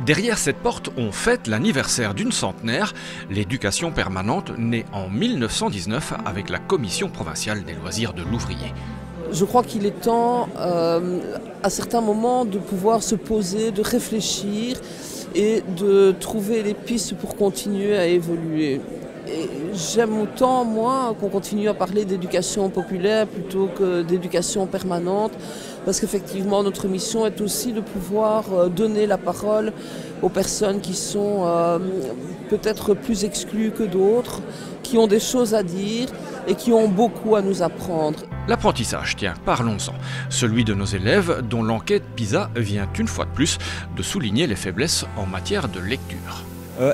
Derrière cette porte, on fête l'anniversaire d'une centenaire, l'éducation permanente née en 1919 avec la Commission provinciale des loisirs de l'ouvrier. Je crois qu'il est temps, à certains moments, de pouvoir se poser, de réfléchir et de trouver les pistes pour continuer à évoluer. Et j'aime autant, moi, qu'on continue à parler d'éducation populaire plutôt que d'éducation permanente, parce qu'effectivement, notre mission est aussi de pouvoir donner la parole aux personnes qui sont peut-être plus exclues que d'autres, qui ont des choses à dire et qui ont beaucoup à nous apprendre. L'apprentissage, tiens, parlons-en. Celui de nos élèves dont l'enquête PISA vient une fois de plus de souligner les faiblesses en matière de lecture.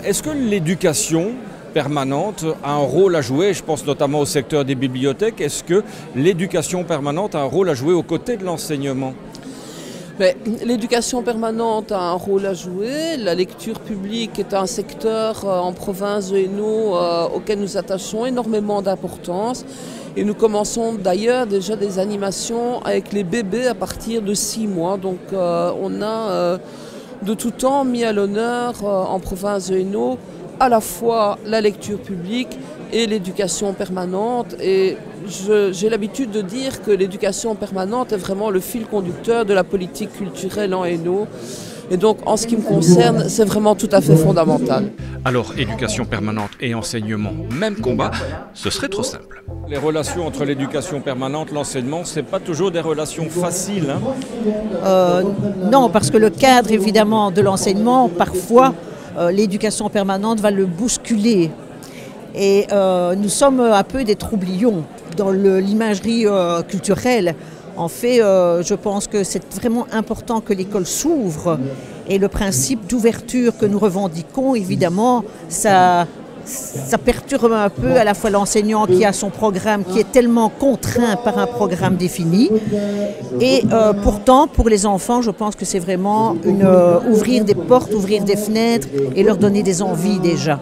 Est-ce que l'éducation permanente a un rôle à jouer, je pense notamment au secteur des bibliothèques, est-ce que l'éducation permanente a un rôle à jouer aux côtés de l'enseignement ? L'éducation permanente a un rôle à jouer. La lecture publique est un secteur en province de Hainaut auquel nous attachons énormément d'importance. Et nous commençons d'ailleurs déjà des animations avec les bébés à partir de 6 mois. Donc on a de tout temps mis à l'honneur en province de Hainaut à la fois la lecture publique et l'éducation permanente. Et j'ai l'habitude de dire que l'éducation permanente est vraiment le fil conducteur de la politique culturelle en Hainaut. Et donc, en ce qui me concerne, c'est vraiment tout à fait fondamental. Alors, éducation permanente et enseignement, même combat, ce serait trop simple. Les relations entre l'éducation permanente et l'enseignement, ce n'est pas toujours des relations faciles. Non, parce que le cadre, évidemment, de l'enseignement, parfois, l'éducation permanente va le bousculer. Et nous sommes un peu des troublions dans l'imagerie culturelle. En fait, je pense que c'est vraiment important que l'école s'ouvre. Et le principe d'ouverture que nous revendiquons, évidemment, ça perturbe un peu à la fois l'enseignant qui a son programme, qui est tellement contraint par un programme défini. Et pourtant, pour les enfants, je pense que c'est vraiment ouvrir des portes, ouvrir des fenêtres et leur donner des envies déjà.